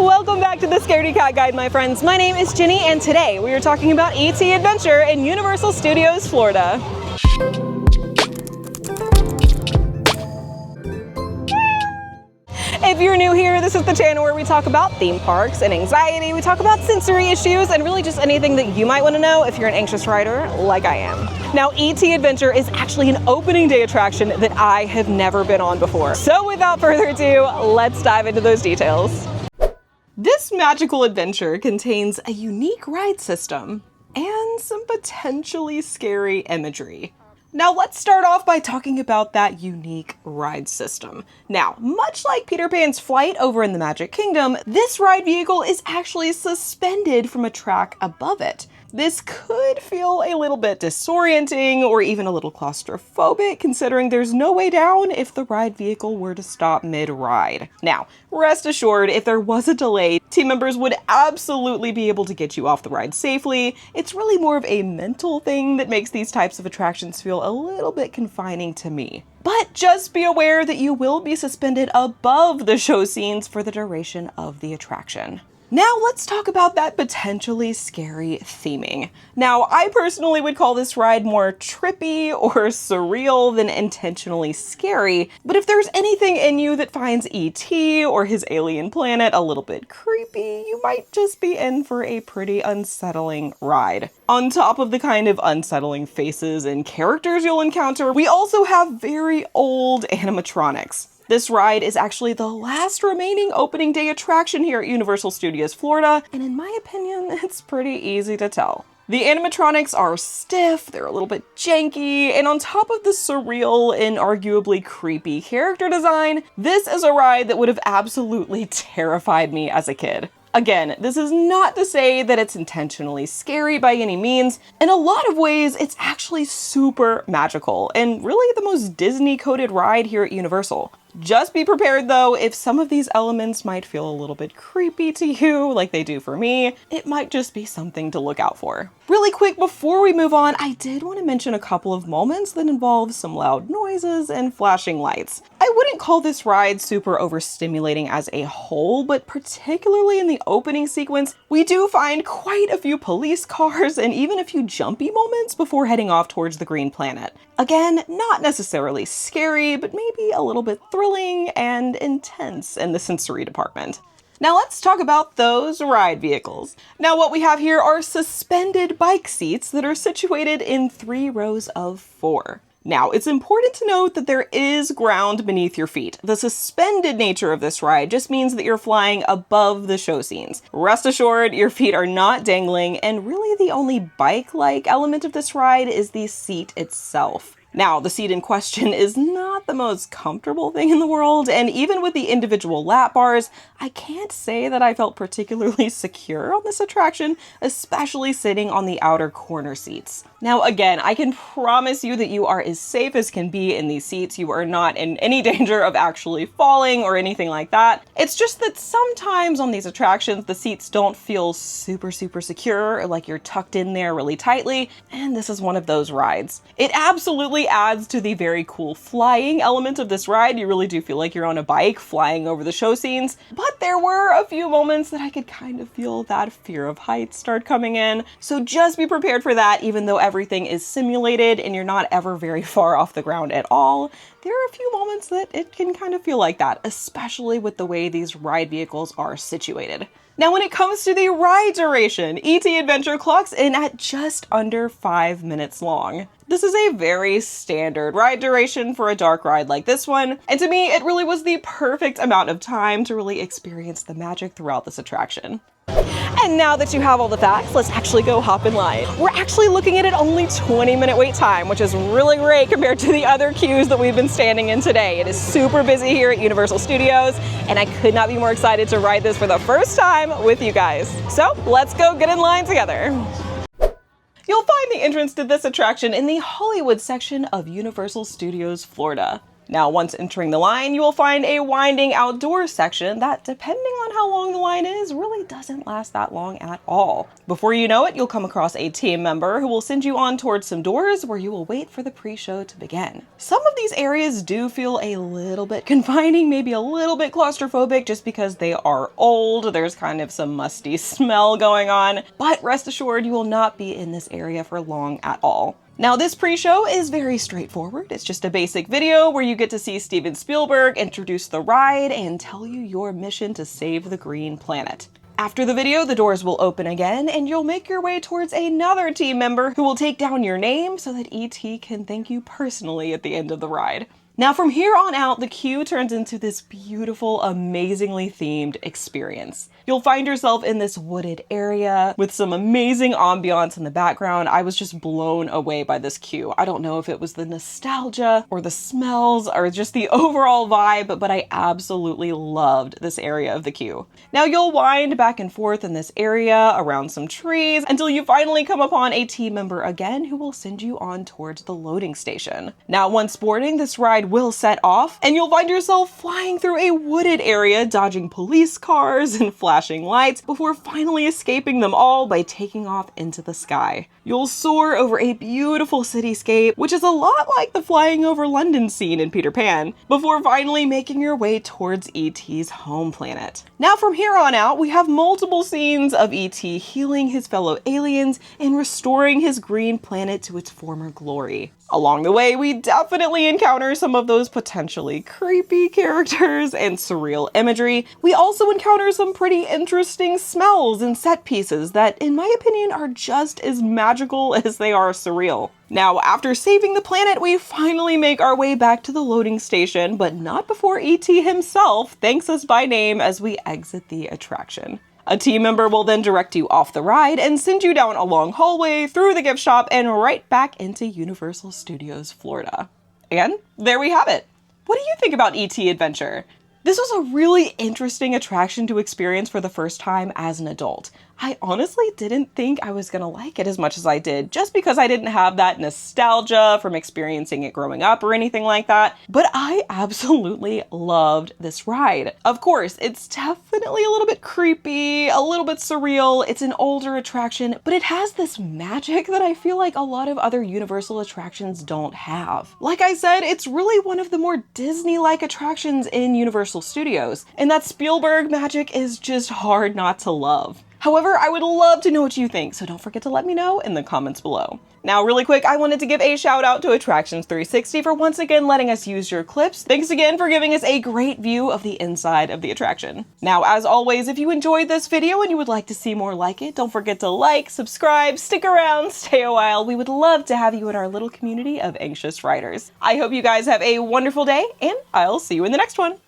Welcome back to the Scaredy Cat Guide, my friends. My name is Ginny, and today we are talking about E.T. Adventure in Universal Studios, Florida. If you're new here, this is the channel where we talk about theme parks and anxiety, we talk about sensory issues, and really just anything that you might want to know if you're an anxious rider like I am. Now, E.T. Adventure is actually an opening day attraction that I have never been on before. So without further ado, let's dive into those details. This magical adventure contains a unique ride system and some potentially scary imagery. Now let's start off by talking about that unique ride system. Now, much like Peter Pan's flight over in the Magic Kingdom, this ride vehicle is actually suspended from a track above it. This could feel a little bit disorienting or even a little claustrophobic, considering there's no way down if the ride vehicle were to stop mid-ride. Now, rest assured, if there was a delay, team members would absolutely be able to get you off the ride safely. It's really more of a mental thing that makes these types of attractions feel a little bit confining to me. But just be aware that you will be suspended above the show scenes for the duration of the attraction. Now let's talk about that potentially scary theming. Now, I personally would call this ride more trippy or surreal than intentionally scary, but if there's anything in you that finds E.T. or his alien planet a little bit creepy, you might just be in for a pretty unsettling ride. On top of the kind of unsettling faces and characters you'll encounter, we also have very old animatronics. This ride is actually the last remaining opening day attraction here at Universal Studios Florida, and in my opinion, it's pretty easy to tell. The animatronics are stiff, they're a little bit janky, and on top of the surreal and arguably creepy character design, this is a ride that would have absolutely terrified me as a kid. Again, this is not to say that it's intentionally scary by any means. In a lot of ways, it's actually super magical and really the most Disney-coded ride here at Universal. Just be prepared though, if some of these elements might feel a little bit creepy to you, like they do for me, it might just be something to look out for. Really quick, before we move on, I did want to mention a couple of moments that involve some loud noises and flashing lights. I wouldn't call this ride super overstimulating as a whole, but particularly in the opening sequence, we do find quite a few police cars and even a few jumpy moments before heading off towards the Green Planet. Again, not necessarily scary, but maybe a little bit thrilling and intense in the sensory department. Now let's talk about those ride vehicles. Now what we have here are suspended bike seats that are situated in 3 rows of 4. Now, it's important to note that there is ground beneath your feet. The suspended nature of this ride just means that you're flying above the show scenes. Rest assured, your feet are not dangling, and really the only bike-like element of this ride is the seat itself. Now, the seat in question is not the most comfortable thing in the world, and even with the individual lap bars, I can't say that I felt particularly secure on this attraction, especially sitting on the outer corner seats. Now, again, I can promise you that you are as safe as can be in these seats. You are not in any danger of actually falling or anything like that. It's just that sometimes on these attractions, the seats don't feel super secure, or like you're tucked in there really tightly, and this is one of those rides. It absolutely adds to the very cool flying element of this ride. You really do feel like you're on a bike flying over the show scenes, but there were a few moments that I could kind of feel that fear of heights start coming in. So just be prepared for that, even though everything is simulated and you're not ever very far off the ground at all. There are a few moments that it can kind of feel like that, especially with the way these ride vehicles are situated. Now, when it comes to the ride duration, E.T. Adventure clocks in at just under 5 minutes long. This is a very standard ride duration for a dark ride like this one, and to me, it really was the perfect amount of time to really experience the magic throughout this attraction. And now that you have all the facts, let's actually go hop in line. We're actually looking at an only 20-minute wait time, which is really great compared to the other queues that we've been standing in today. It is super busy here at Universal Studios, and I could not be more excited to ride this for the first time with you guys. So let's go get in line together. You'll find the entrance to this attraction in the Hollywood section of Universal Studios Florida. Now, once entering the line, you will find a winding outdoor section that, depending on how long the line is, really doesn't last that long at all. Before you know it, you'll come across a team member who will send you on towards some doors where you will wait for the pre-show to begin. Some of these areas do feel a little bit confining, maybe a little bit claustrophobic, just because they are old. There's kind of some musty smell going on, but rest assured you will not be in this area for long at all. Now, this pre-show is very straightforward. It's just a basic video where you get to see Steven Spielberg introduce the ride and tell you your mission to save the green planet. After the video, the doors will open again and you'll make your way towards another team member who will take down your name so that E.T. can thank you personally at the end of the ride. Now, from here on out, the queue turns into this beautiful, amazingly themed experience. You'll find yourself in this wooded area with some amazing ambiance in the background. I was just blown away by this queue. I don't know if it was the nostalgia or the smells or just the overall vibe, but I absolutely loved this area of the queue. Now, you'll wind back and forth in this area around some trees until you finally come upon a team member again who will send you on towards the loading station. Now, once boarding, this ride will set off and you'll find yourself flying through a wooded area, dodging police cars and flashing lights before finally escaping them all by taking off into the sky. You'll soar over a beautiful cityscape, which is a lot like the flying over London scene in Peter Pan, before finally making your way towards E.T.'s home planet. Now, from here on out, we have multiple scenes of E.T. healing his fellow aliens and restoring his green planet to its former glory. Along the way, we definitely encounter some of those potentially creepy characters and surreal imagery. We also encounter some pretty interesting smells and set pieces that, in my opinion, are just as magical as they are surreal. Now, after saving the planet, we finally make our way back to the loading station, but not before E.T. himself thanks us by name as we exit the attraction. A team member will then direct you off the ride and send you down a long hallway, through the gift shop, and right back into Universal Studios Florida. And there we have it. What do you think about E.T. Adventure? This was a really interesting attraction to experience for the first time as an adult. I honestly didn't think I was gonna like it as much as I did, just because I didn't have that nostalgia from experiencing it growing up or anything like that, but I absolutely loved this ride. Of course, it's definitely a little bit creepy, a little bit surreal, it's an older attraction, but it has this magic that I feel like a lot of other Universal attractions don't have. Like I said, it's really one of the more Disney-like attractions in Universal Studios, and that Spielberg magic is just hard not to love. However, I would love to know what you think, so don't forget to let me know in the comments below. Now, really quick, I wanted to give a shout out to Attractions 360 for once again letting us use your clips. Thanks again for giving us a great view of the inside of the attraction. Now, as always, if you enjoyed this video and you would like to see more like it, don't forget to like, subscribe, stick around, stay a while. We would love to have you in our little community of anxious riders. I hope you guys have a wonderful day, and I'll see you in the next one.